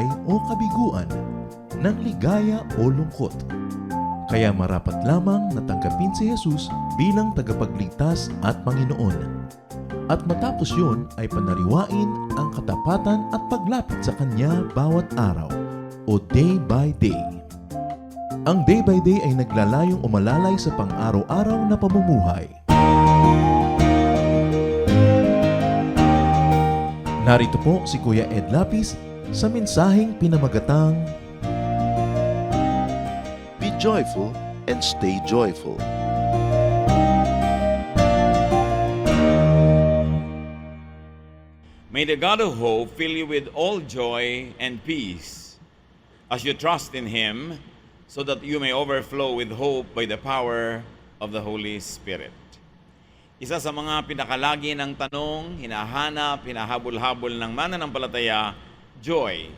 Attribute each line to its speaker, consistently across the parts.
Speaker 1: tagumpay o kabiguan, ng ligaya o lungkot. Kaya marapat lamang na tanggapin si Jesus bilang tagapagligtas at Panginoon. At matapos yun ay panariwain ang katapatan at paglapit sa Kanya bawat araw o day by day. Ang day by day ay naglalayong umalalay sa pang-araw-araw na pamumuhay. Narito po si Kuya Ed Lapis sa mensaheng pinamagatang
Speaker 2: Be joyful and stay joyful.
Speaker 3: May the God of hope fill you with all joy and peace as you trust in Him, so that you may overflow with hope by the power of the Holy Spirit. Isa sa mga pinakalagi ng tanong, hinahanap, hinahabol-habol ng mananampalataya, joy.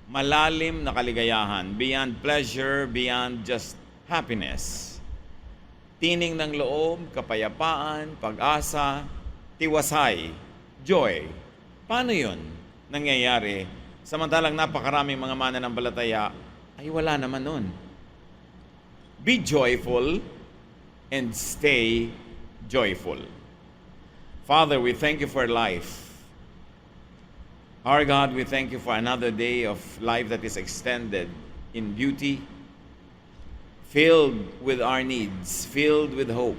Speaker 3: Malalim na kaligayahan, beyond pleasure, beyond just happiness. Tining ng loob, kapayapaan, pag-asa, tiwasay, joy. Paano yun nangyayari samantalang napakaraming mga mananampalataya ay wala naman nun? Be joyful and stay joyful. Father, we thank you for life. Our God, we thank you for another day of life that is extended in beauty, filled with our needs, filled with hope,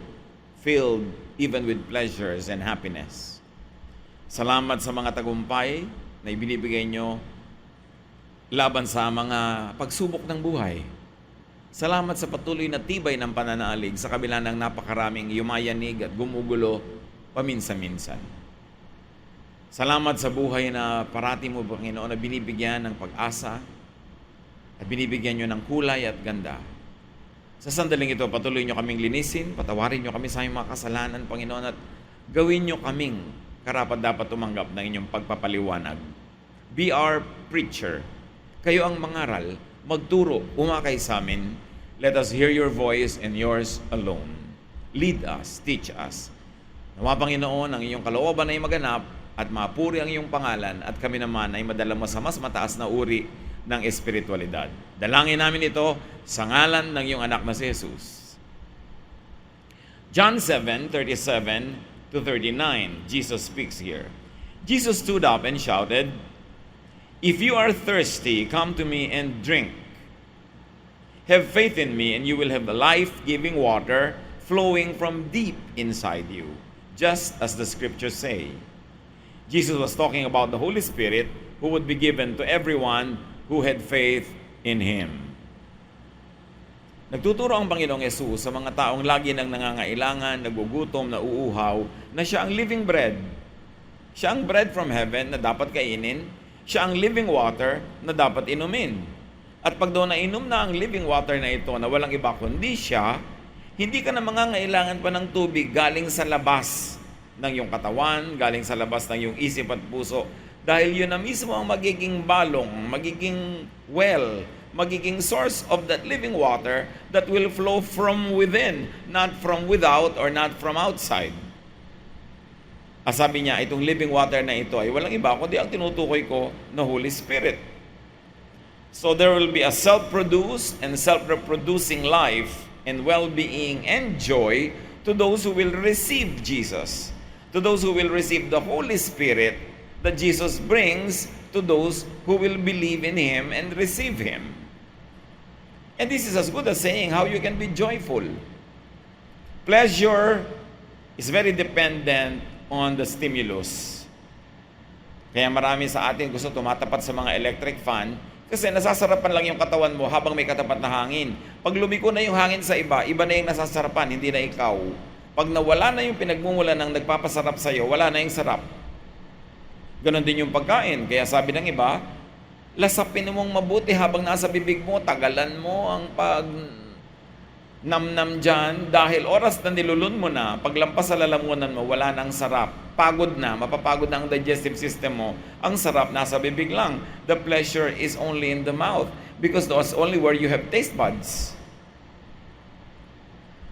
Speaker 3: filled even with pleasures and happiness. Salamat sa mga tagumpay na ibinibigay nyo laban sa mga pagsubok ng buhay. Salamat sa patuloy na tibay ng pananalig sa kabila ng napakaraming yumayanig at gumugulo paminsan-minsan. Salamat sa buhay na parati mo, Panginoon, na binibigyan ng pag-asa at binibigyan nyo ng kulay at ganda. Sa sandaling ito, patuloy nyo kaming linisin, patawarin nyo kami sa aming mga kasalanan, Panginoon, at gawin nyo kaming karapat-dapat tumanggap ng inyong pagpapaliwanag. Be our preacher. Kayo ang mangaral, magturo, umakay sa amin. Let us hear your voice and yours alone. Lead us, teach us. Nawa, Panginoon, ang iyong kalooban ay maganap at mapuri ang iyong pangalan at kami naman ay madala mo sa mas mataas na uri ng espiritualidad. Dalangin namin ito sa ngalan ng iyong anak na si Jesus. John 7:37 to 39, Jesus speaks here. Jesus stood up and shouted, "If you are thirsty, come to me and drink. Have faith in me, and you will have the life-giving water flowing from deep inside you, just as the scriptures say." Jesus was talking about the Holy Spirit who would be given to everyone who had faith in Him. Nagtuturo ang Panginoong Yesus sa mga taong lagi nang nangangailangan, nagugutom, nauuhaw, na Siya ang living bread. Siya ang bread from heaven na dapat kainin. Siya ang living water na dapat inumin. At pag doon nainom na ang living water na ito na walang iba kundi siya, hindi ka na mangangailangan pa ng tubig galing sa labas ng iyong katawan, galing sa labas ng iyong isip at puso. Dahil yun na mismo ang magiging balong, magiging well, magiging source of that living water that will flow from within, not from without or not from outside. Sabi niya, itong living water na ito ay walang iba kundi ang tinutukoy ko na Holy Spirit. So there will be a self-produced and self-reproducing life and well-being and joy to those who will receive Jesus, to those who will receive the Holy Spirit that Jesus brings to those who will believe in Him and receive Him. And this is as good as saying how you can be joyful. Pleasure is very dependent on the stimulus. Kaya marami sa atin gusto tumatapat sa mga electric fan kasi nasasarapan lang yung katawan mo habang may katapat na hangin. Pag lumiko na yung hangin sa iba, iba na yung nasasarapan, hindi na ikaw. Pag nawala na yung pinagmumulan ng nagpapasarap sa'yo, wala na yung sarap. Ganon din yung pagkain. Kaya sabi ng iba, lasapin mong mabuti habang nasa bibig mo, tagalan mo ang pag namnam dyan dahil oras na nilulun mo na, paglampas sa lalamunan mo, wala nang sarap. Pagod na, mapapagod na ang digestive system mo. Ang sarap nasa bibig lang. The pleasure is only in the mouth because that's only where you have taste buds.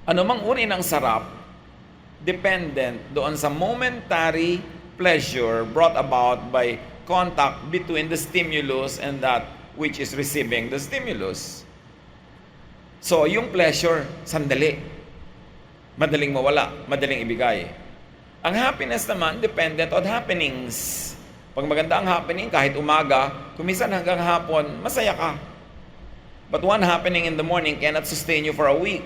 Speaker 3: Ano mang uri ng sarap, dependent doon sa momentary pleasure brought about by contact between the stimulus and that which is receiving the stimulus. So, yung pleasure, sandali. Madaling mawala, madaling ibigay. Ang happiness naman, dependent on happenings. Pag maganda ang happening, kahit umaga, kumisan hanggang hapon, masaya ka. But one happening in the morning cannot sustain you for a week.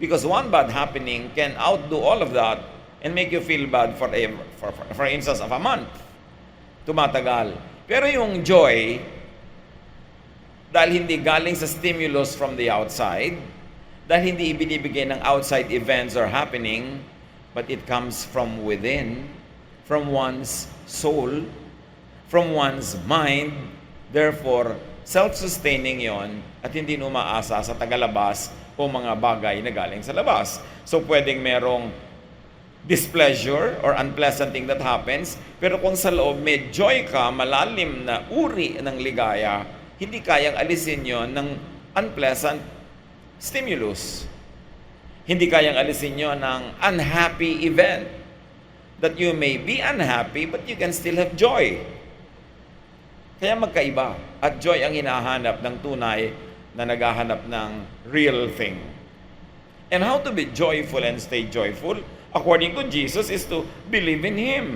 Speaker 3: Because one bad happening can outdo all of that and make you feel bad for instance of a month. Tumatagal. Pero yung joy, dahil hindi galing sa stimulus from the outside, dahil hindi ibinibigay ng outside events or happening, but it comes from within, from one's soul, from one's mind. Therefore, self-sustaining yon at hindi umaasa sa tagalabas o mga bagay na galing sa labas. So, pwedeng merong displeasure or unpleasant thing that happens, pero kung sa loob may joy ka, malalim na uri ng ligaya, hindi kayang alisin yon ng unpleasant stimulus. Hindi kayang alisin yon ng unhappy event. That you may be unhappy, but you can still have joy. Kaya magkaiba. At joy ang hinahanap ng tunay na naghahanap ng real thing. And how to be joyful and stay joyful, according to Jesus, is to believe in Him.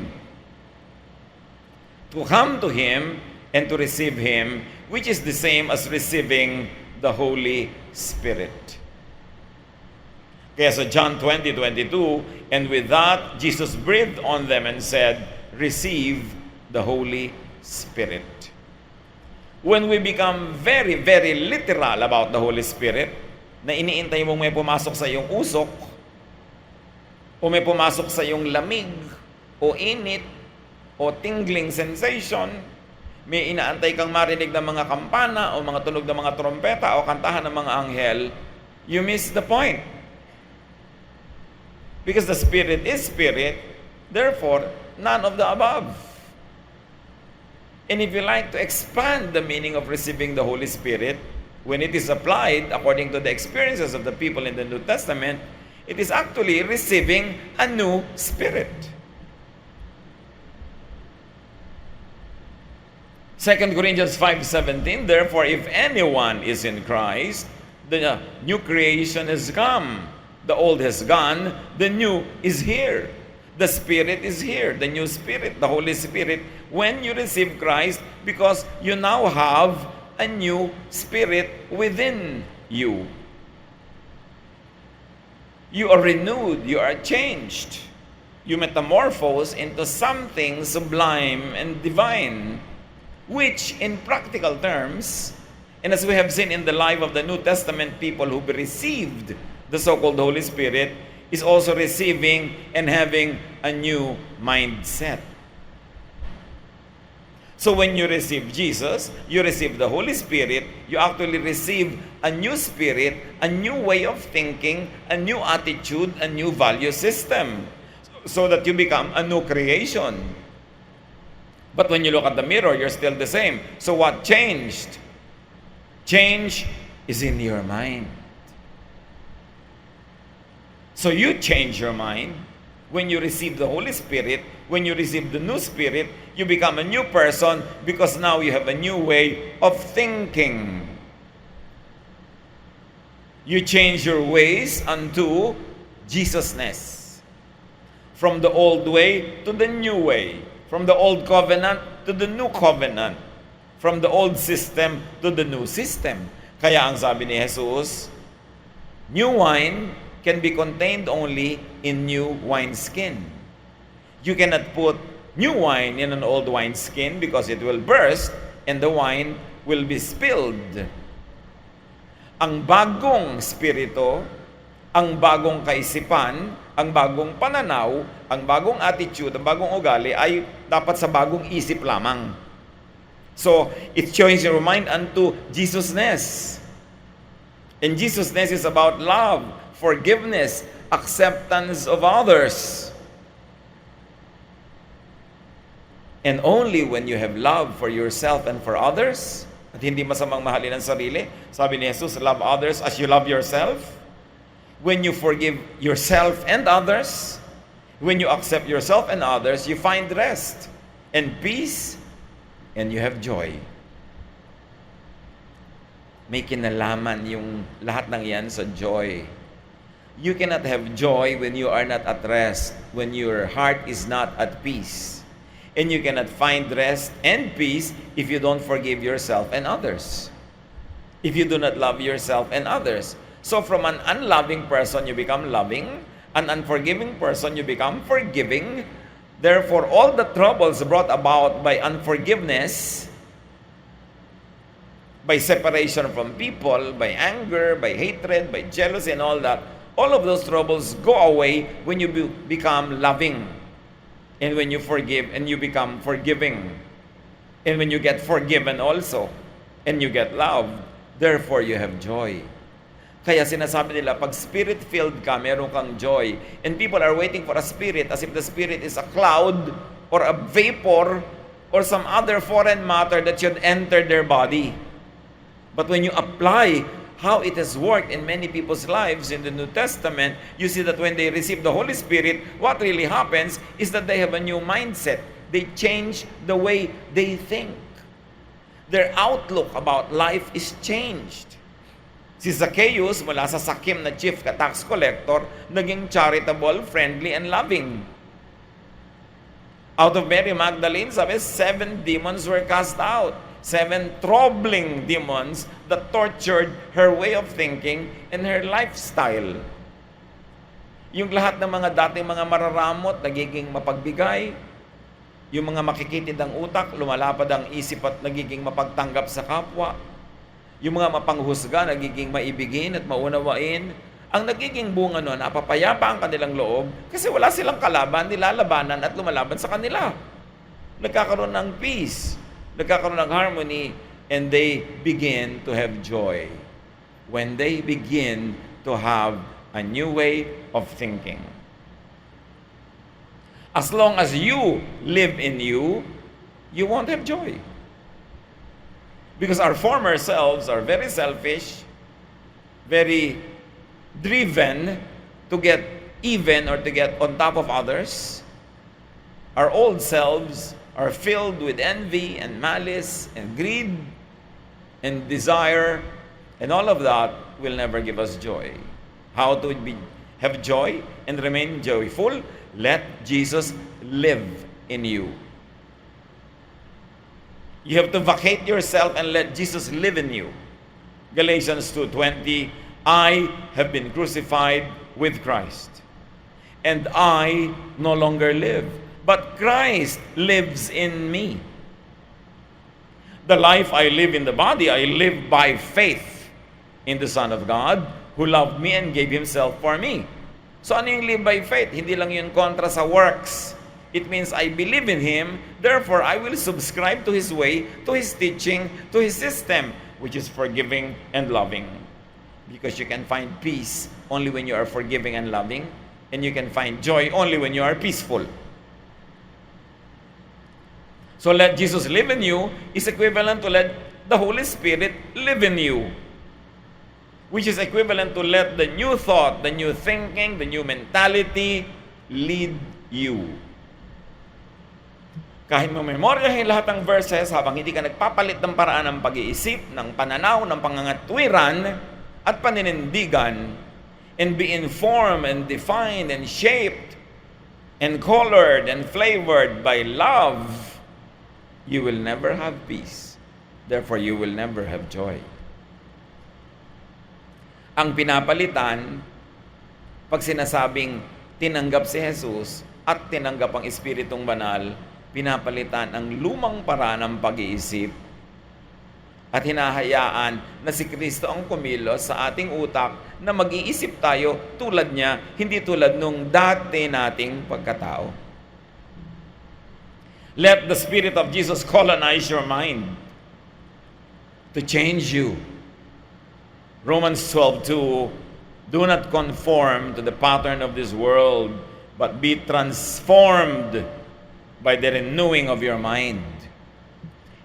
Speaker 3: To come to Him and to receive Him, which is the same as receiving the Holy Spirit. Kaya sa John 20:22, and with that, Jesus breathed on them and said, receive the Holy Spirit. When we become very, very literal about the Holy Spirit, na iniintay mo may pumasok sa iyong usok, o may pumasok sa iyong lamig, o init, o tingling sensation, may inaantay kang marinig ng mga kampana, o mga tunog ng mga trompeta, o kantahan ng mga anghel, you miss the point. Because the Spirit is Spirit, therefore, none of the above. And if you like to expand the meaning of receiving the Holy Spirit, when it is applied according to the experiences of the people in the New Testament, it is actually receiving a new spirit. 2 Corinthians 5:17, therefore, if anyone is in Christ, the new creation has come. The old has gone, the new is here. The Spirit is here, the new Spirit, the Holy Spirit, when you receive Christ, because you now have a new Spirit within you. You are renewed, you are changed. You metamorphose into something sublime and divine, which in practical terms, and as we have seen in the life of the New Testament people who received the so-called Holy Spirit, is also receiving and having a new mindset. So when you receive Jesus, you receive the Holy Spirit, you actually receive a new spirit, a new way of thinking, a new attitude, a new value system, so that you become a new creation. But when you look at the mirror, you're still the same. So what changed? Change is in your mind. So you change your mind. When you receive the Holy Spirit, when you receive the new Spirit, you become a new person because now you have a new way of thinking. You change your ways unto Jesusness. From the old way to the new way. From the old covenant to the new covenant. From the old system to the new system. Kaya ang sabi ni Jesus, new wine can be contained only in new wineskin. You cannot put new wine in an old wineskin because it will burst and the wine will be spilled. Ang bagong spirito, ang bagong kaisipan, ang bagong pananaw, ang bagong attitude, ang bagong ugali ay dapat sa bagong isip lamang. So, it changes your mind unto Jesusness. And Jesusness is about love, forgiveness, acceptance of others. And only when you have love for yourself and for others, at hindi masamang mahalin ang sarili, sabi ni Jesus, love others as you love yourself. When you forgive yourself and others, when you accept yourself and others, you find rest and peace and you have joy. May kinalaman yung lahat ng yan sa joy. You cannot have joy when you are not at rest, when your heart is not at peace. And you cannot find rest and peace if you don't forgive yourself and others. If you do not love yourself and others. So from an unloving person, you become loving. An unforgiving person, you become forgiving. Therefore, all the troubles brought about by unforgiveness, by separation from people, by anger, by hatred, by jealousy and all that, all of those troubles go away when you become loving. And when you forgive and you become forgiving. And when you get forgiven also. And you get loved. Therefore, you have joy. Kaya sinasabi nila, pag spirit-filled ka, meron kang joy. And people are waiting for a spirit as if the spirit is a cloud or a vapor or some other foreign matter that should enter their body. But when you apply how it has worked in many people's lives in the New Testament, you see that when they receive the Holy Spirit, what really happens is that they have a new mindset. They change the way they think. Their outlook about life is changed. Si Zacchaeus, mula sa sakim na chief tax collector, naging charitable, friendly, and loving. Out of Mary Magdalene, sabi, 7 demons were cast out. 7 troubling demons that tortured her way of thinking and her lifestyle. Yung lahat ng mga dating mga mararamot, nagiging mapagbigay. Yung mga makikitid ang utak, lumalapad ang isip at nagiging mapagtanggap sa kapwa. Yung mga mapanghusga, nagiging maibigin at maunawain. Ang nagiging bunga nun, napapayapa ang kanilang loob kasi wala silang kalaban, nilalabanan at lumalaban sa kanila. Nagkakaroon ng peace. Nagkakaroon ng harmony, and they begin to have joy. When they begin to have a new way of thinking. As long as you live in you, you won't have joy. Because our former selves are very selfish, very driven to get even or to get on top of others. Our old selves are filled with envy and malice and greed and desire, and all of that will never give us joy. How to have joy and remain joyful? Let Jesus live in you. You have to vacate yourself and let Jesus live in you. Galatians 2:20, I have been crucified with Christ, and I no longer live, but Christ lives in me. The life I live in the body, I live by faith in the Son of God, who loved me and gave Himself for me. So ano yung live by faith? Hindi lang yun kontra sa works. It means I believe in Him, therefore I will subscribe to His way, to His teaching, to His system, which is forgiving and loving. Because you can find peace only when you are forgiving and loving, and you can find joy only when you are peaceful. So let Jesus live in you is equivalent to let the Holy Spirit live in you. Which is equivalent to let the new thought, the new thinking, the new mentality lead you. Kahit memoryahin lahat ng verses habang hindi ka nagpapalit ng paraan ng pag-iisip, ng pananaw, ng pangangatwiran at paninindigan, and be informed and defined and shaped and colored and flavored by love, you will never have peace. Therefore, you will never have joy. Ang pinapalitan, pag sinasabing tinanggap si Jesus at tinanggap ang Espiritong Banal, pinapalitan ang lumang paraan ng pag-iisip at hinahayaan na si Kristo ang kumilos sa ating utak na mag-iisip tayo tulad niya, hindi tulad nung dati nating pagkatao. Let the Spirit of Jesus colonize your mind to change you. Romans 12:2, do not conform to the pattern of this world, but be transformed by the renewing of your mind.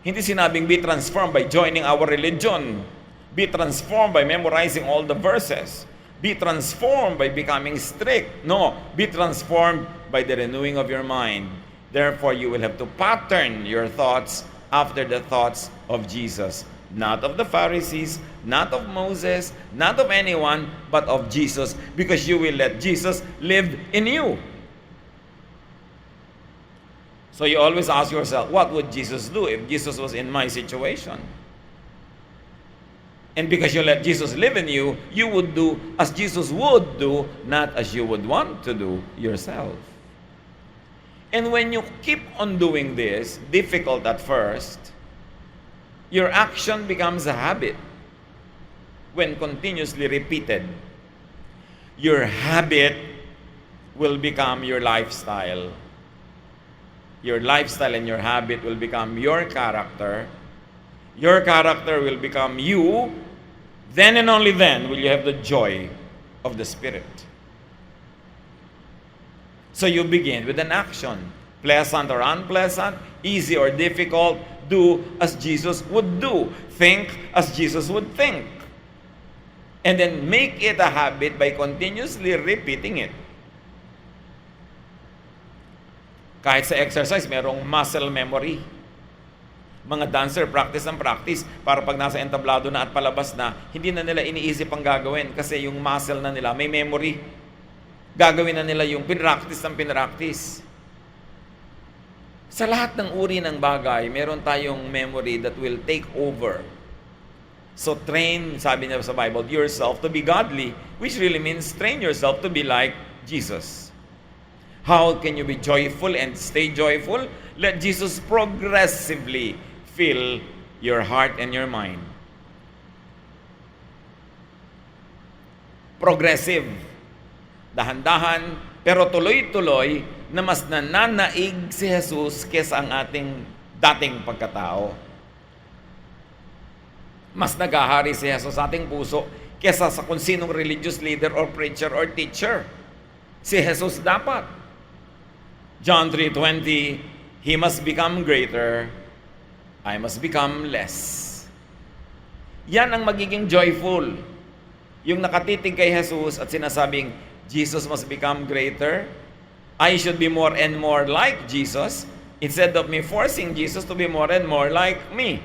Speaker 3: Hindi sinabing be transformed by joining our religion. Be transformed by memorizing all the verses. Be transformed by becoming strict. No, be transformed by the renewing of your mind. Therefore, you will have to pattern your thoughts after the thoughts of Jesus. Not of the Pharisees, not of Moses, not of anyone, but of Jesus, because you will let Jesus live in you. So you always ask yourself, what would Jesus do if Jesus was in my situation? And because you let Jesus live in you, you would do as Jesus would do, not as you would want to do yourself. And when you keep on doing this, difficult at first, your action becomes a habit when continuously repeated. Your habit will become your lifestyle. Your lifestyle and your habit will become your character. Your character will become you. Then and only then will you have the joy of the Spirit. So you begin with an action. Pleasant or unpleasant, easy or difficult, do as Jesus would do. Think as Jesus would think. And then make it a habit by continuously repeating it. Kahit sa exercise, merong muscle memory. Mga dancer, practice ng practice para pag nasa entablado na at palabas na, hindi na nila iniisip ang gagawin kasi yung muscle na nila may memory. Gagawin na nila yung pinractice ng pinractice. Sa lahat ng uri ng bagay, meron tayong memory that will take over. So train, sabi niya sa Bible, yourself to be godly, which really means train yourself to be like Jesus. How can you be joyful and stay joyful? Let Jesus progressively fill your heart and your mind. Progressive. Dahan-dahan, pero tuloy-tuloy na mas nananaig si Jesus kesa ang ating dating pagkatao. Mas nagahari si Jesus sa ating puso kesa sa kung sinong religious leader or preacher or teacher. Si Jesus dapat. John 3:20, He must become greater, I must become less. Yan ang magiging joyful. Yung nakatitig kay Jesus at sinasabing, Jesus must become greater, I should be more and more like Jesus, instead of me forcing Jesus to be more and more like me.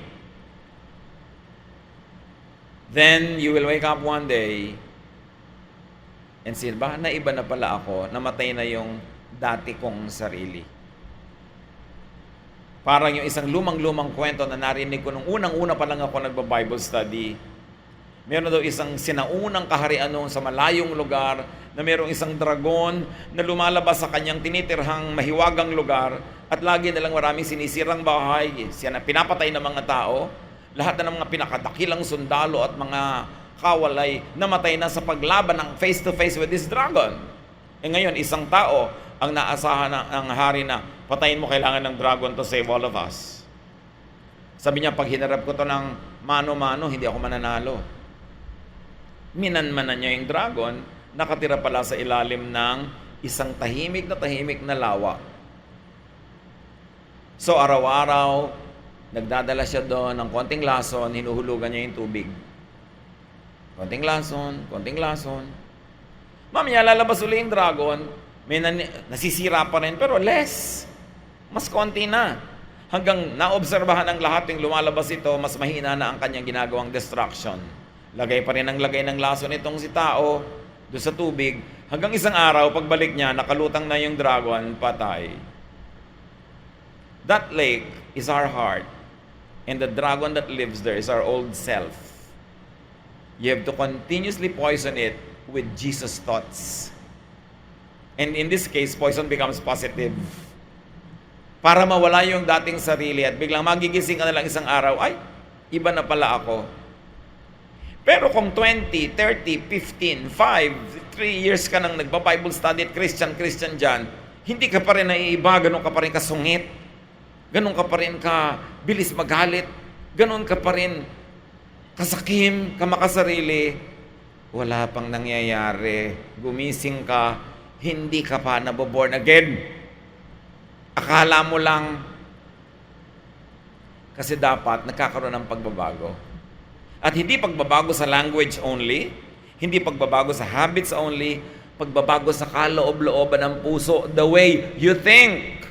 Speaker 3: Then you will wake up one day and say, naiba na pala ako, namatay na yung dati kong sarili. Parang yung isang lumang-lumang kwento na narinig ko nung unang-una pa lang ako nagba-Bible study. Meron daw isang sinaunang kaharian noon sa malayong lugar na merong isang dragon na lumalabas sa kanyang tinitirhang mahiwagang lugar at lagi na lang maraming sinisirang bahay, pinapatay ng mga tao. Lahat na ng mga pinakadakilang sundalo at mga kawalay namatay na sa paglaban ng face-to-face with this dragon. E ngayon, isang tao ang naasahan ng hari na patayin mo, kailangan ng dragon to save all of us. Sabi niya, pag hinarap ko to ng mano-mano, hindi ako mananalo. Minanmanan niya yung dragon, nakatira pala sa ilalim ng isang tahimik na lawa. So araw-araw, nagdadala siya doon ng konting lason, hinuhulugan niya yung tubig. Konting lason. Mamaya lalabas uli yung dragon, may nasisira pa rin, pero less. Mas konti na. Hanggang naobserbahan ng lahat yung lumalabas ito, mas mahina na ang kanyang ginagawang destruction. Lagay pa rin ang lagay ng lason itong si tao doon sa tubig. Hanggang isang araw, pagbalik niya, nakalutang na yung dragon, patay. That lake is our heart. And the dragon that lives there is our old self. You have to continuously poison it with Jesus' thoughts. And in this case, poison becomes positive. Para mawala yung dating sarili at biglang magigising ka na lang isang araw, ay, iba na pala ako. Pero kung 20, 30, 15, 5, 3 years ka nang nagba-Bible study at Christian dyan, hindi ka pa rin naiiba, ganun ka pa rin kasungit, ganun ka pa rin ka bilis magalit, ganun ka pa rin kasakim, kamakasarili, wala pang nangyayari, gumising ka, hindi ka pa naboborn again. Akala mo lang, kasi dapat nagkakaroon ng pagbabago. At hindi pagbabago sa language only, hindi pagbabago sa habits only, pagbabago sa kaloob-looban ng puso, the way you think.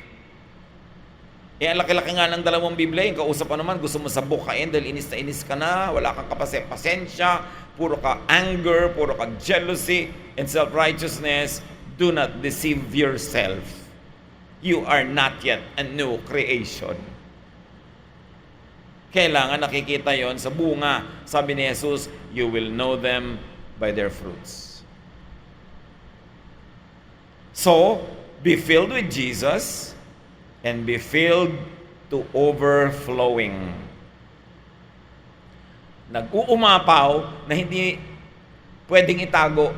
Speaker 3: Ang laki-laki nga ng dalawang Biblia, yung kausap pa naman, gusto mo sabukain dahil inis na inis ka na, wala kang pasensya, puro ka anger, puro ka jealousy, and self-righteousness. Do not deceive yourself. You are not yet a new creation. Kailangan nakikita yon sa bunga. Sabi ni Jesus, you will know them by their fruits. So, be filled with Jesus and be filled to overflowing. Nag-uumapaw na hindi pwedeng itago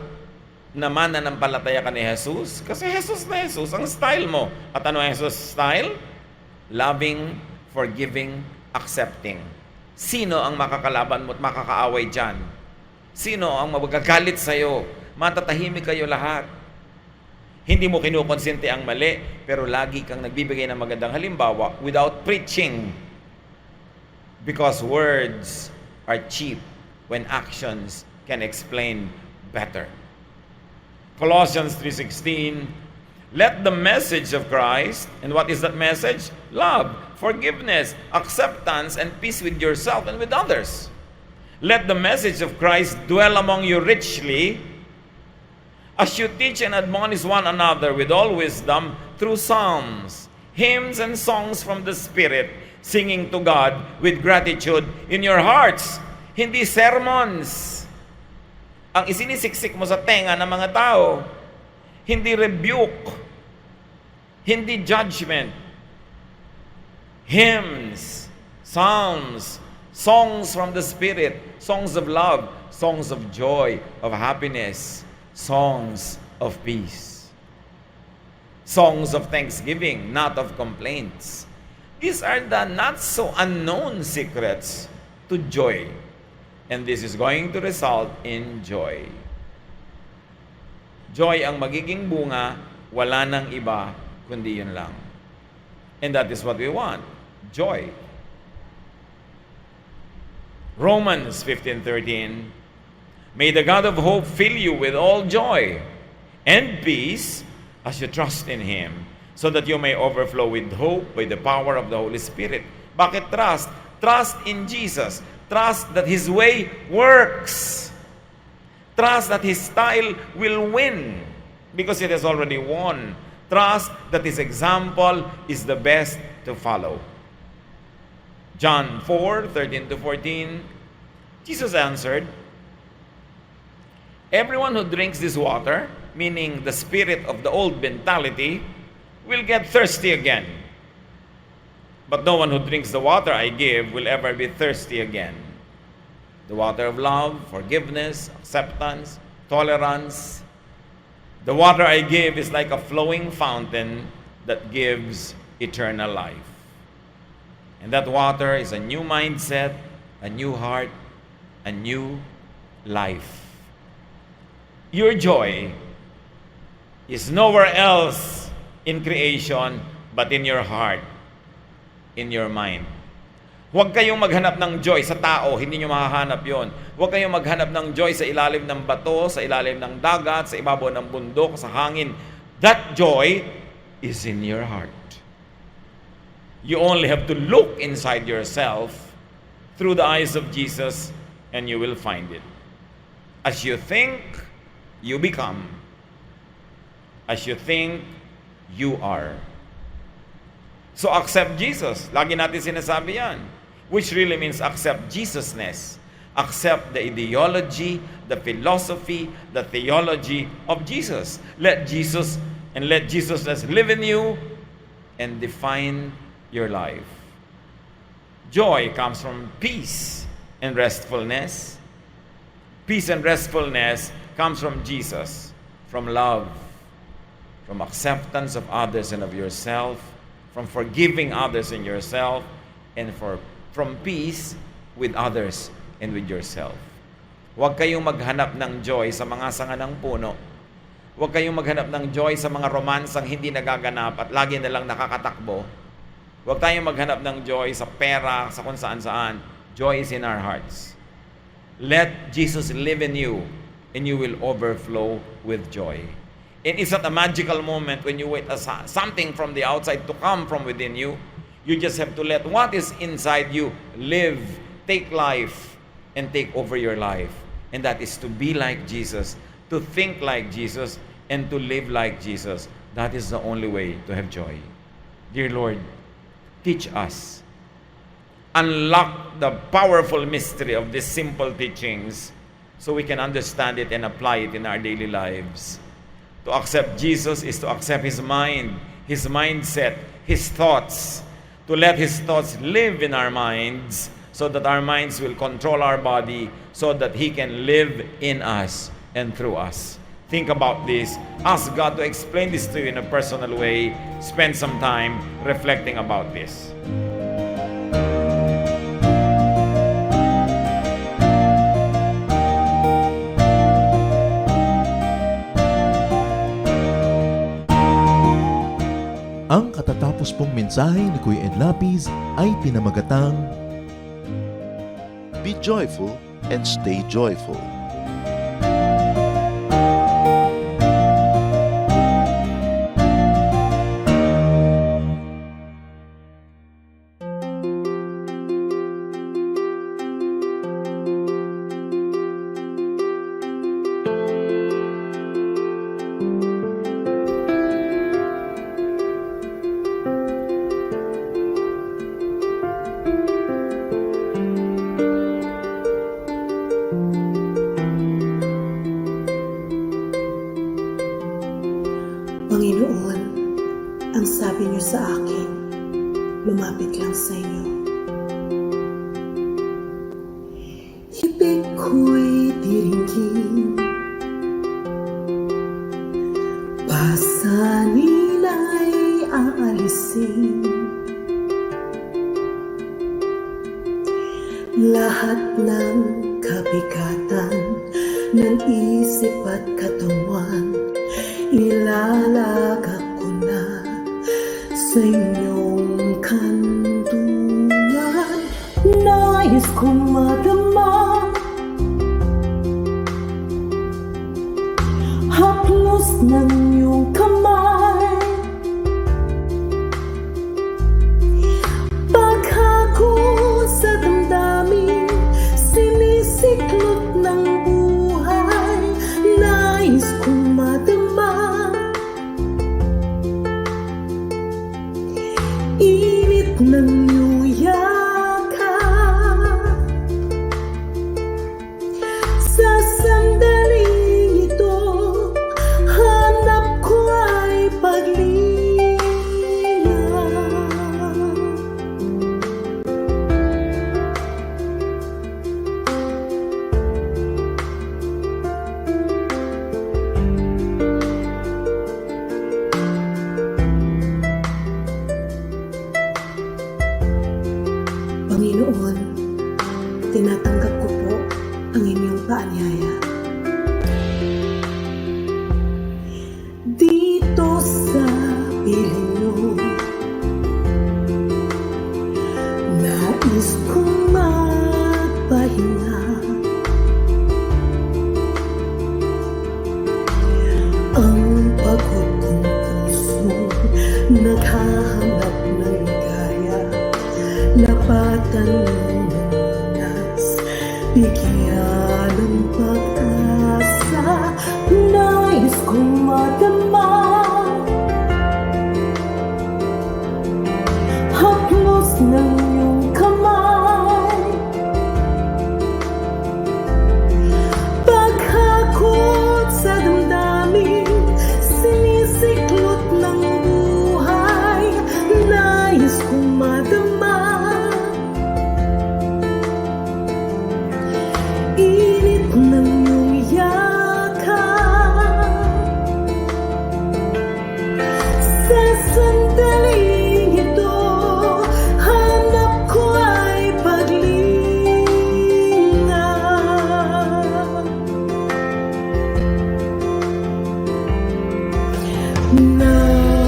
Speaker 3: na mananampalataya ka ni Jesus. Kasi Jesus na Jesus, ang style mo. At ano ang Jesus style? Loving, forgiving, accepting. Sino ang makakalaban mo at makakaaway dyan? Sino ang magagalit sa'yo? Matatahimik kayo lahat. Hindi mo kinukonsente ang mali, pero lagi kang nagbibigay ng magandang halimbawa without preaching. Because words are cheap when actions can explain better. Colossians 3:16, let the message of Christ, and what is that message? Love, forgiveness, acceptance, and peace with yourself and with others. Let the message of Christ dwell among you richly, as you teach and admonish one another with all wisdom through psalms, hymns, and songs from the Spirit, singing to God with gratitude in your hearts. Hindi sermons ang isinisiksik mo sa tenga ng mga tao. Hindi rebuke. Hindi judgment. Hymns, psalms, songs from the Spirit, songs of love, songs of joy, of happiness, songs of peace. Songs of thanksgiving, not of complaints. These are the not so unknown secrets to joy. And this is going to result in joy. Joy ang magiging bunga, wala nang iba, kundi yun lang. And that is what we want, joy. Romans 15:13, may the God of hope fill you with all joy and peace as you trust in Him, so that you may overflow with hope by the power of the Holy Spirit. Bakit trust? Trust in Jesus. Trust that His way works. Trust that His style will win because it has already won. Trust that His example is the best to follow. John 4:13-14, Jesus answered, everyone who drinks this water, meaning the spirit of the old mentality, will get thirsty again. But no one who drinks the water I give will ever be thirsty again. The water of love, forgiveness, acceptance, tolerance. The water I give is like a flowing fountain that gives eternal life. And that water is a new mindset, a new heart, a new life. Your joy is nowhere else in creation but in your heart, in your mind. Huwag kayong maghanap ng joy sa tao, hindi nyo mahahanap yon. Huwag kayong maghanap ng joy sa ilalim ng bato, sa ilalim ng dagat, sa ibabaw ng bundok, sa hangin. That joy is in your heart. You only have to look inside yourself through the eyes of Jesus and you will find it. As you think, you become. As you think, you are. So accept Jesus. Lagi natin sinasabi yan. Which really means accept Jesusness. Accept the ideology, the philosophy, the theology of Jesus. Let Jesusness live in you and define your life. Joy comes from peace and restfulness. Peace and restfulness comes from Jesus, from love, from acceptance of others and of yourself, from forgiving others and yourself, and from peace with others and with yourself. Huwag kayong maghanap ng joy sa mga sanga ng puno. Huwag kayong maghanap ng joy sa mga romansang hindi nagaganap at lagi na lang nakakatakbo. Huwag tayong maghanap ng joy sa pera, sa kung saan-saan. Joy is in our hearts. Let Jesus live in you and you will overflow with joy. It is not a magical moment when you wait for something from the outside to come from within you. You just have to let what is inside you live, take life, and take over your life. And that is to be like Jesus, to think like Jesus, and to live like Jesus. That is the only way to have joy. Dear Lord, teach us. Unlock the powerful mystery of these simple teachings so we can understand it and apply it in our daily lives. To accept Jesus is to accept His mind, His mindset, His thoughts. To let His thoughts live in our minds so that our minds will control our body so that He can live in us and through us. Think about this. Ask God to explain this to you in a personal way. Spend some time reflecting about this.
Speaker 1: Ang katatapos pong mensahe ni Kuya Ed Lapis ay pinamagatang
Speaker 2: Be joyful and stay joyful.
Speaker 4: Panginoon, ang sabi niyo sa akin, lumapit lang sa inyo. Ibig ko'y diringgin, pasanin ay aalisin. Lahat ng kabigatan ng isip at katawan, ilalagak ko na sa inyong kanlungan. Nais kong madama, haplos ng iyong kamay, paghako sa damdamin, sinisiklot ng buhay. Nais kong madama, init ng iyong yakap. Sa sandaling ito, hanap ko ay paglinga. Panginoon, tinatanggap ko po ang inyong paanyaya. Dito sa piling niyo, nais kong magpahinga. Ang pagod kong puso, naghahanap ng ligaya. Lapatan ng lunas, bigyan ng pag-asa. Nais kong madama, haplos ng iyong kamay, paghakot sa damdamin, sinisiklot ng buhay. Nais kong madama, init ng iyong yakap. Sa sandaling ito, hanap ko ay paglinga. Narito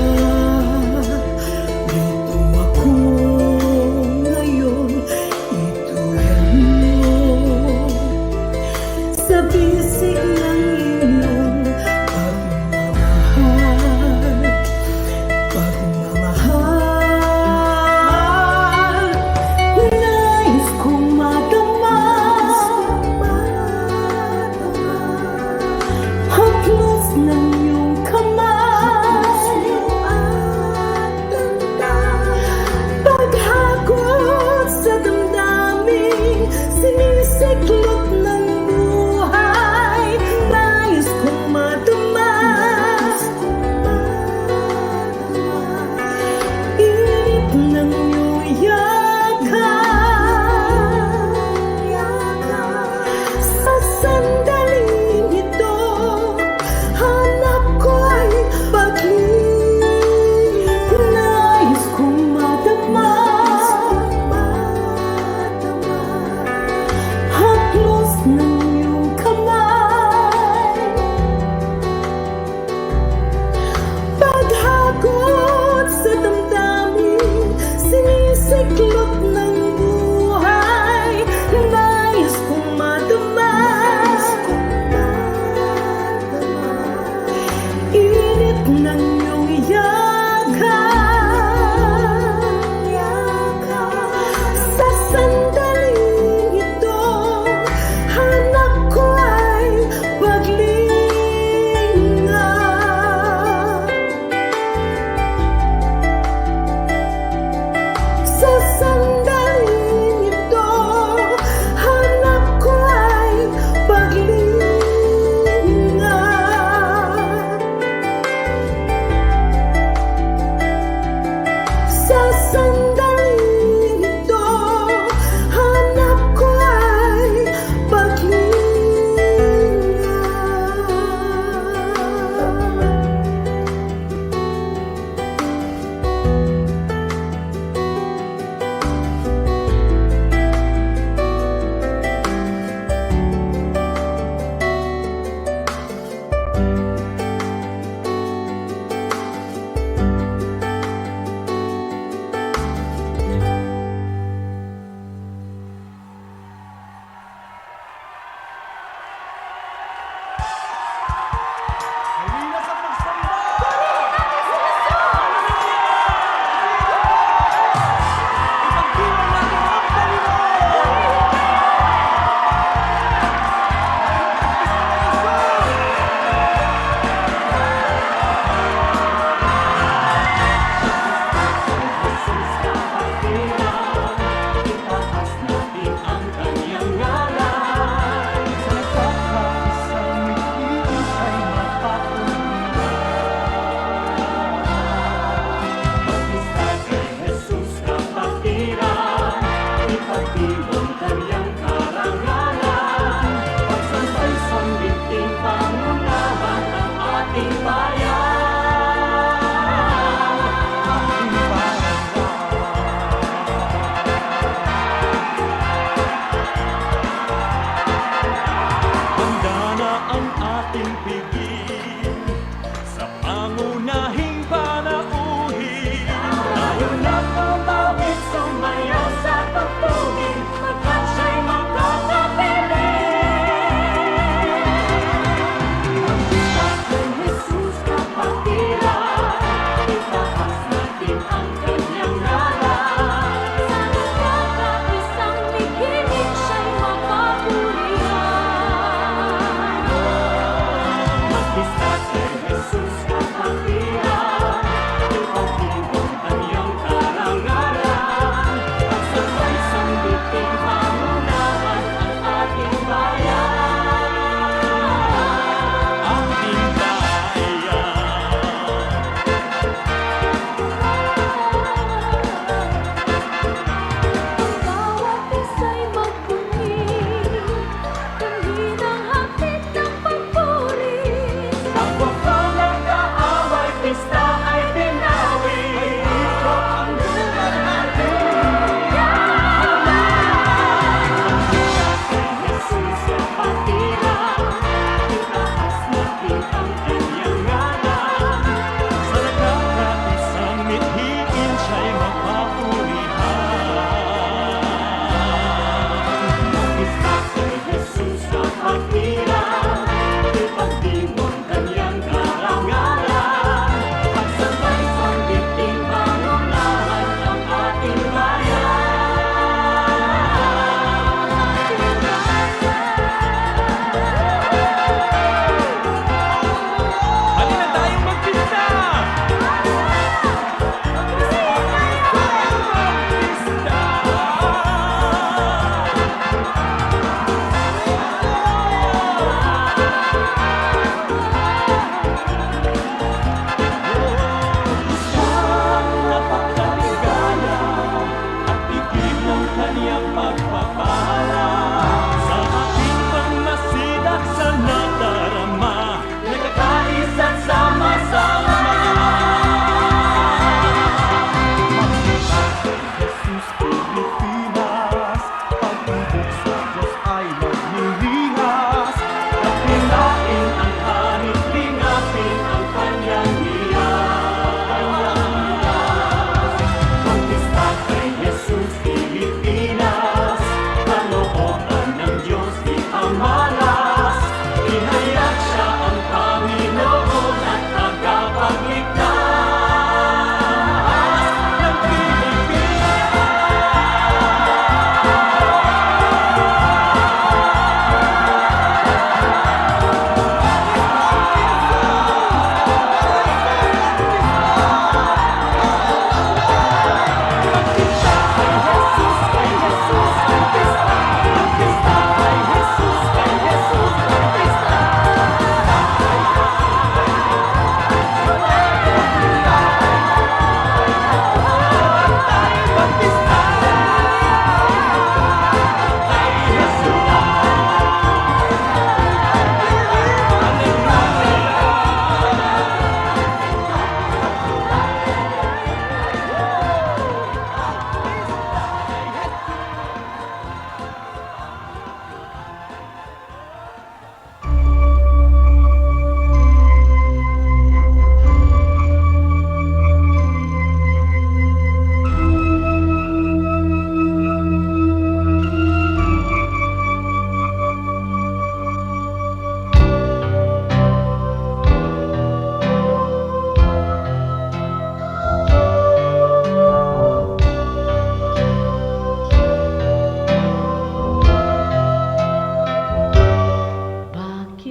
Speaker 4: ako ngayon, ituloy mo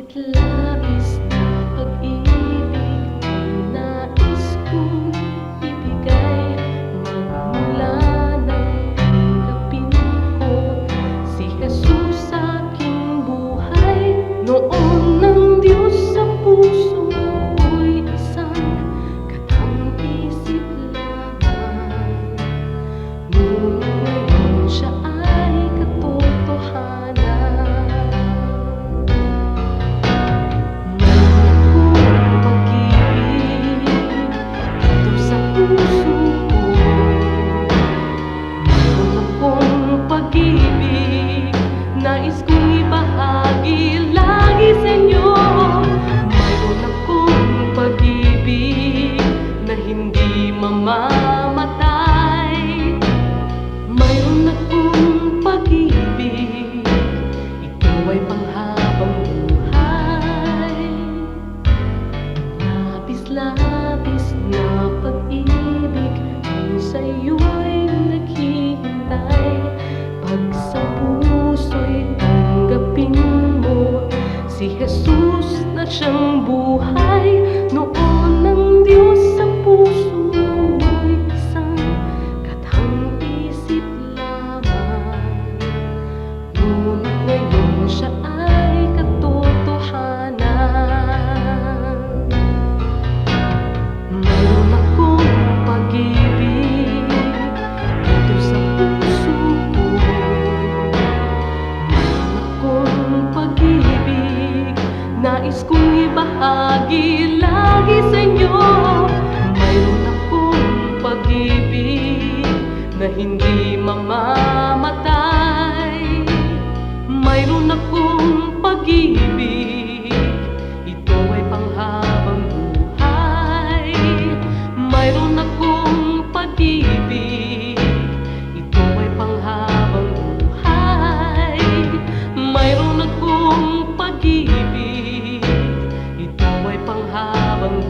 Speaker 5: Bakit labis na pag-ibig ang nais kong ibigay? Magmula nang tanggapin ko si Jesus sa aking buhay. Noon ng Diyos sa puso ko'y isang katang-isip lamang. Ngunit ngayon siya ay katotohanan. Mayroon akong pag-ibig dito sa puso ko. Mayroon akong pag-ibig nais kong ibahagi lagi sa inyo. Mayroon akong pag-ibig na hindi mamamatay. Mayroon akong pag-ibig, ito ay panghabang buhay. Labis-labis na pag-ibig ang sa'yo'y naghihintay. Pag sa puso'y tanggapin mo si Jesus na siyang buhay. Noon ng Diyos sa puso'y isang katang-isip lamang. Ngunit ngayon siya ay katotohanan. Mayroon akong pag-ibig dito sa puso ko. Mayroon akong pag-ibig nais kong ibahagi lagi sa inyo. Mayroon akong pag-ibig na hindi mamamatay. Mayroon akong pag-ibig, ito ay panghabang buhay. Mayroon akong pag-ibig, ito ay panghabang buhay. Mayroon akong pag-ibig, ito ay panghabang buhay.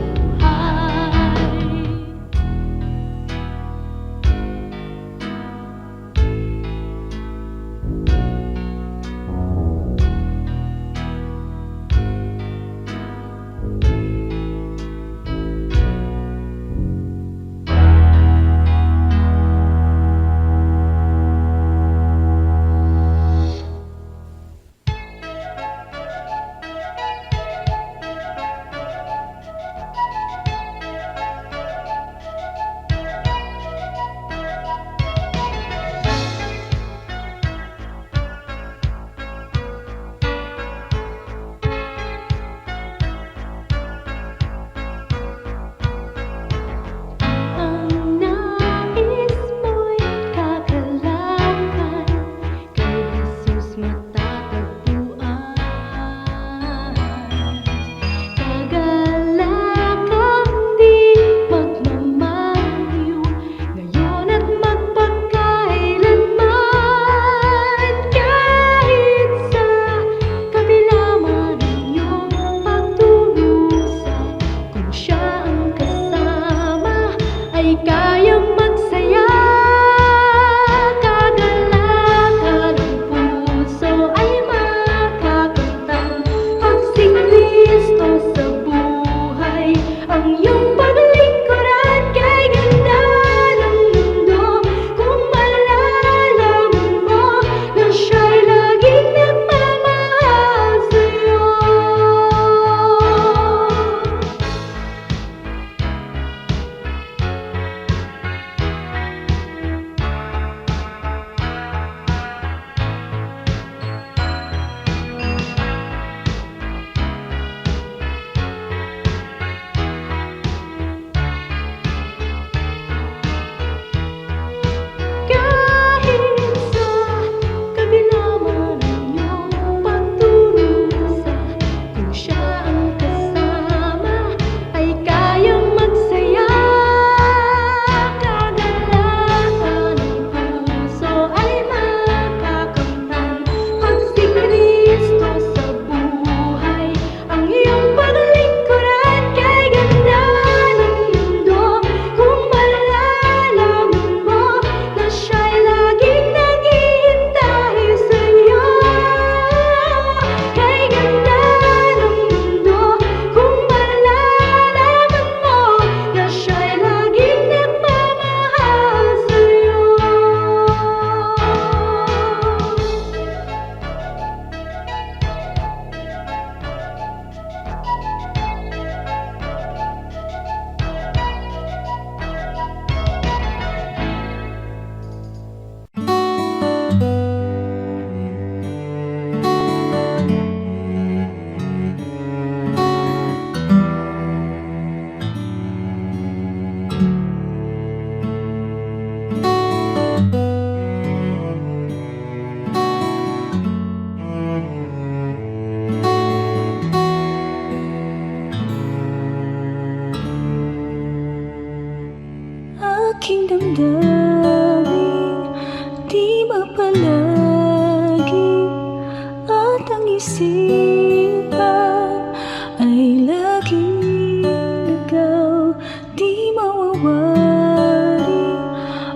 Speaker 6: ang isipan ay laging ligaw, di mawawari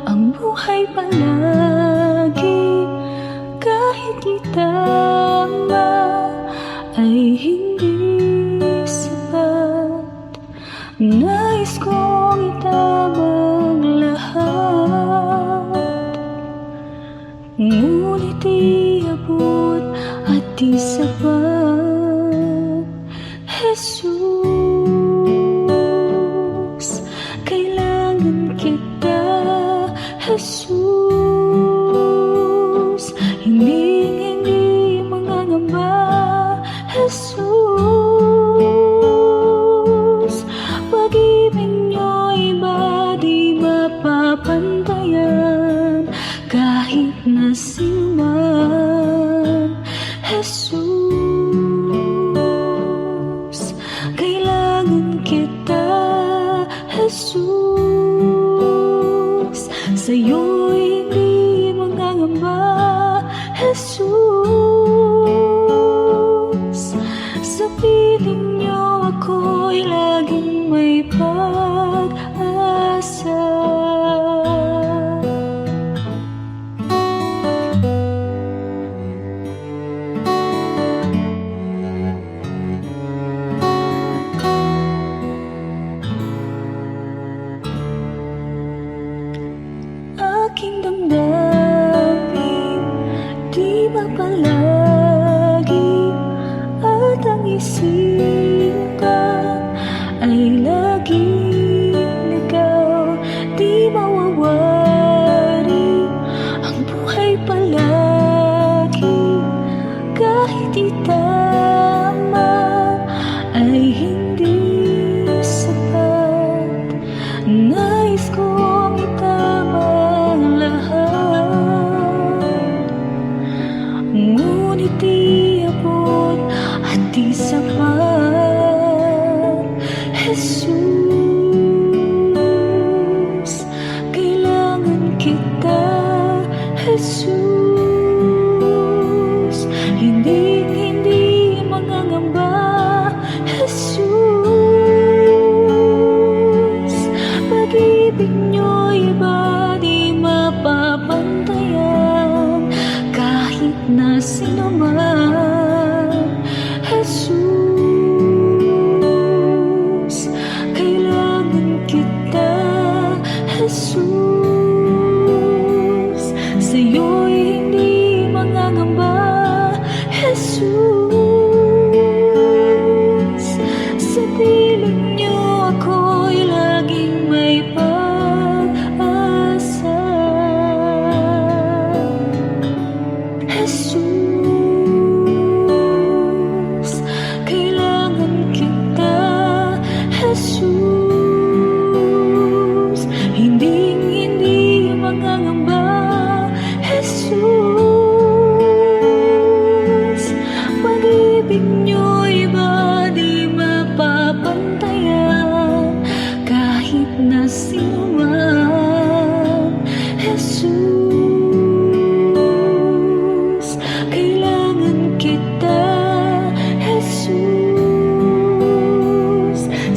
Speaker 6: ang buhay palagi. Kahit itama ay hindi sapat, nais kong itama ang lahat. Ngunit iabot at di sapat. Jesus, kailangan kita. Jesus, hindi mangangamba. Jesus, pag-ibig niyo'y iba di mapapantayan kahit na sinuman. Jesus, kailangan kita. Jesus, sa'yo'y hindi mangangamba. Jesus, sa piling niyo ako'y laging may pag-asa. Aking damdamin, di ba palagi at ang isipan ay laging ligaw, di mawawari ang buhay palagi. Kahit itama ay hindi sapat, nais kong itama ang lahat. Ngunit iabot at di sapat. Jesus, kailangan kita. Jesus, hindi mangangamba. Jesus, pag-ibig niyo'y iba di mapapantayan kahit na sinuman. Jesus, kailangan kita. Jesus, sa'yo'y hindi mangangamba. Jesus, sa piling niyo ako'y laging may pag-asa. Jesus, kailangan kita. Jesus, hindi mangangamba. Jesus, pag-ibig niyo'y iba di mapapantayan kahit na sinuman. Jesus, kailangan kita. Jesus,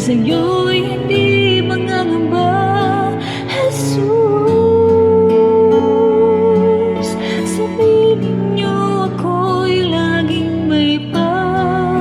Speaker 6: sa'yo'y hindi mangangamba. Jesus, sa piling niyo ako'y laging may pag-asa.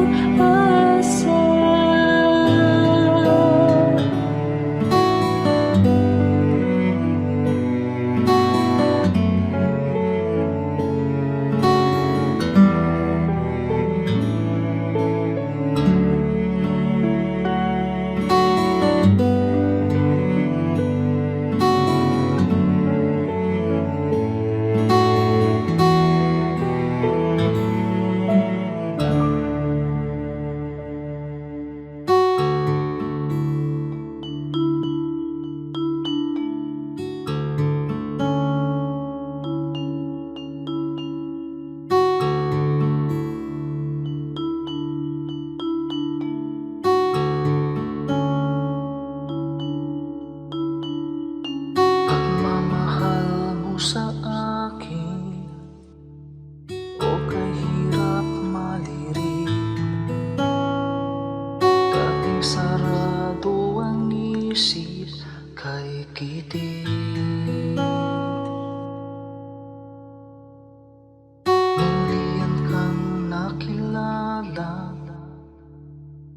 Speaker 7: lang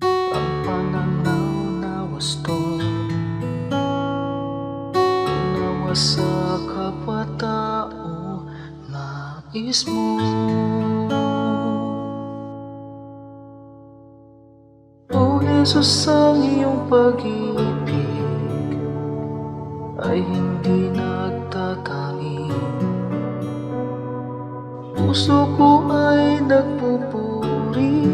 Speaker 7: ang pananaw na wasto, unawa sa kapwa-tao, nais mo. O Jesus, ang iyong pag-ibig ay hindi nagtatangi. Puso ko ay nagpupuri,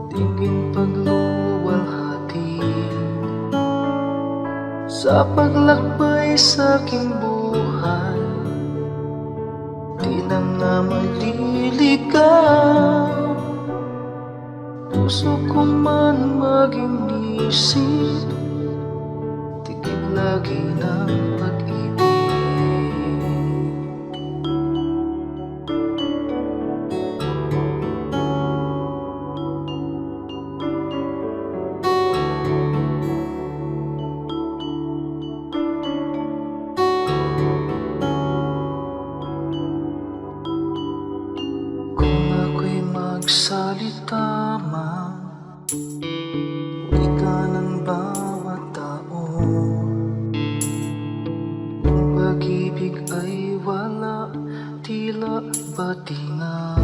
Speaker 7: tingin pagluwalhati sa paglakbay sa aking buhay. Di na nga maliligaw, puso ko man maging isip, tigil lagi ng pag-ibig. Kung ako'y magsalita man, wika ng bawat tao, kung pag-ibig ay wala, tila batingaw.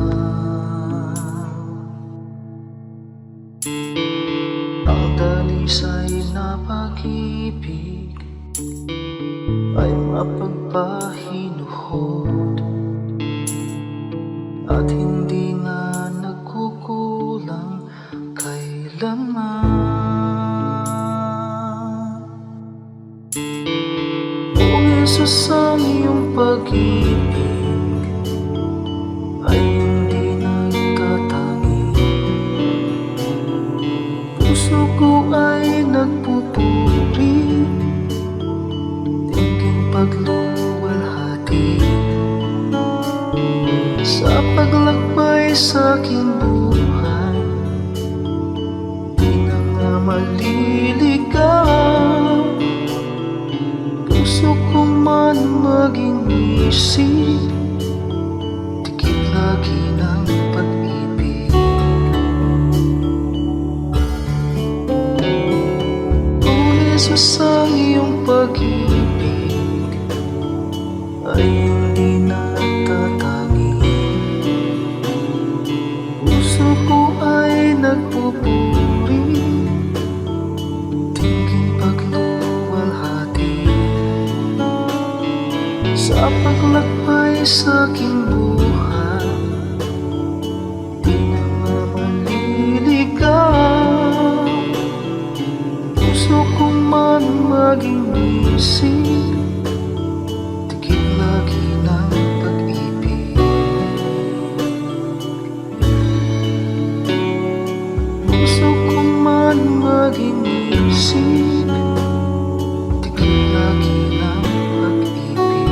Speaker 7: Ang dalisay na pag-ibig ay mapagpahinuhod at hindi na nagkukulang kailanman. O Jesus, ang iyong pag-ibig ay hindi nagtatangi. Puso ko ay nagpupuri, tingin pagluwalhati sa paglakbay sa aking buhay. Di na nga maliligaw, puso ko man maging isip, tigil lagi ng pag-ibig. O Jesus, ang iyong pag-ibig ay hindi nagtatangi. Puso ko ay nagpupuri, tingin pagluwalhati sa paglakbay sa aking buhay. Di na nga maliligaw, puso ko man maging isip, tigil lagi ng pag-ibig. Puso ko man maging isip, tigil lagi ng pag-ibig.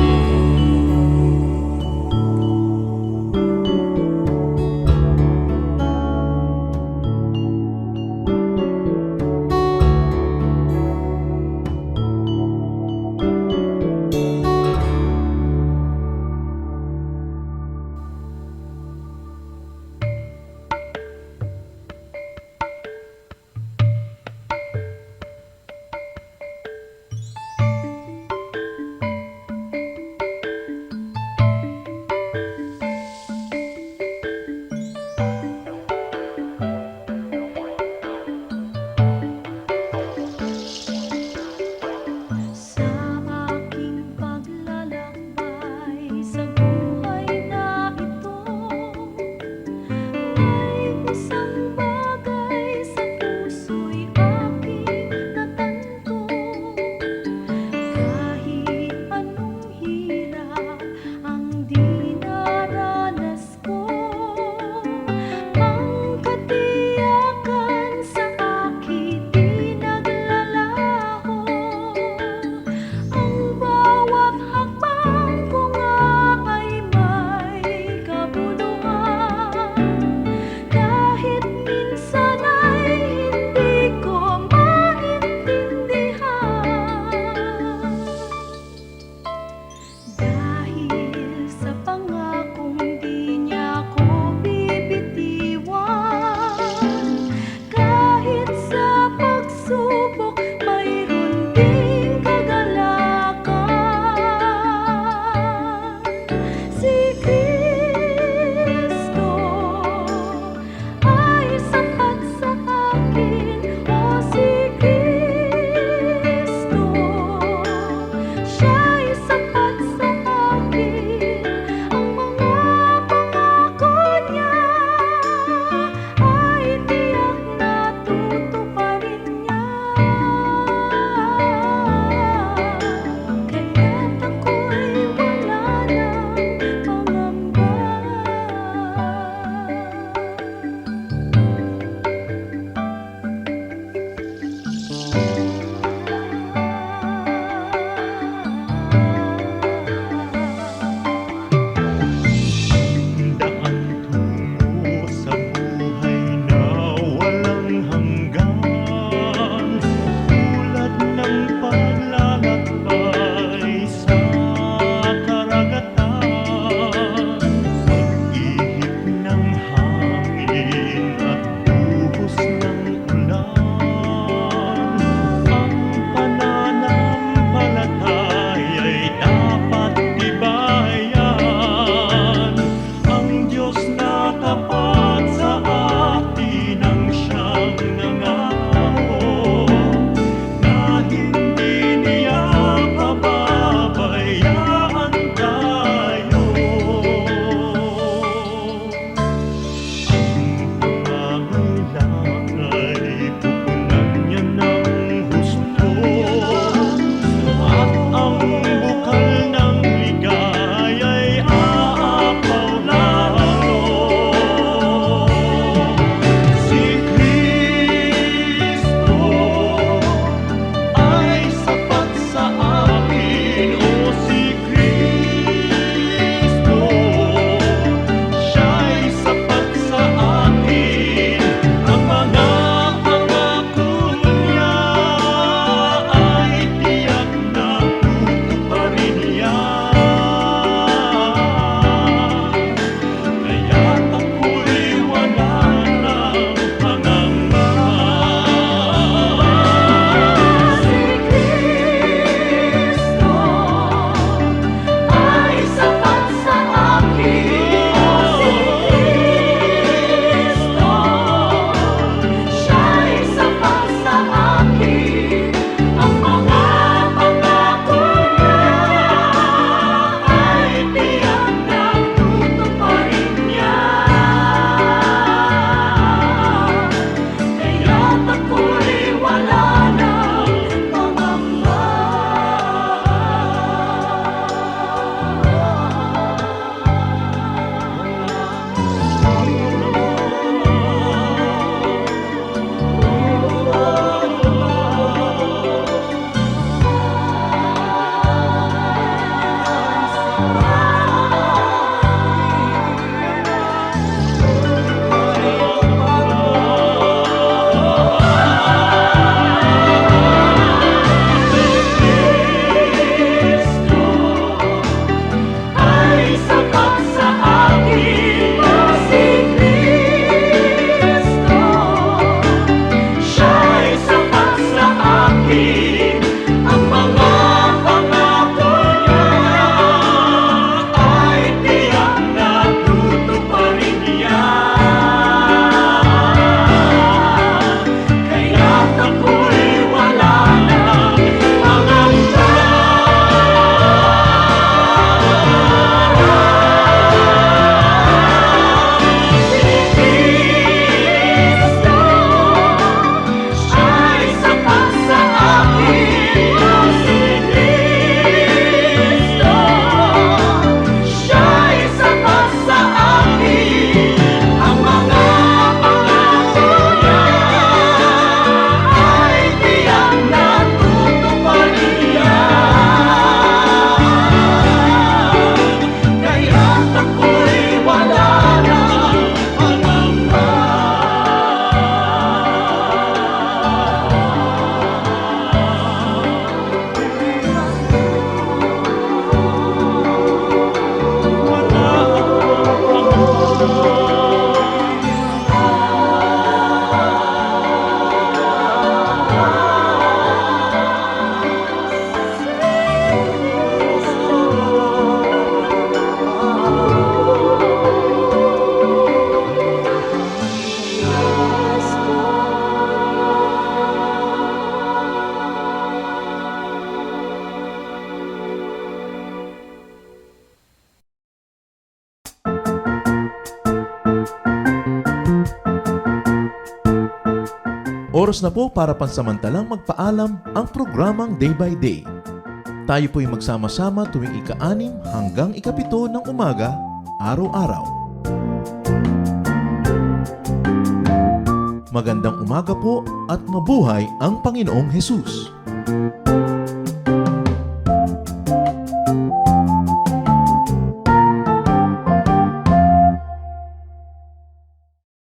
Speaker 1: Oras na po para pansamantalang magpaalam ang programang Day by Day. Tayo po'y magsama-sama tuwing ika-6 hanggang ika-7 ng umaga, araw-araw. Magandang umaga po at mabuhay ang Panginoong Hesus!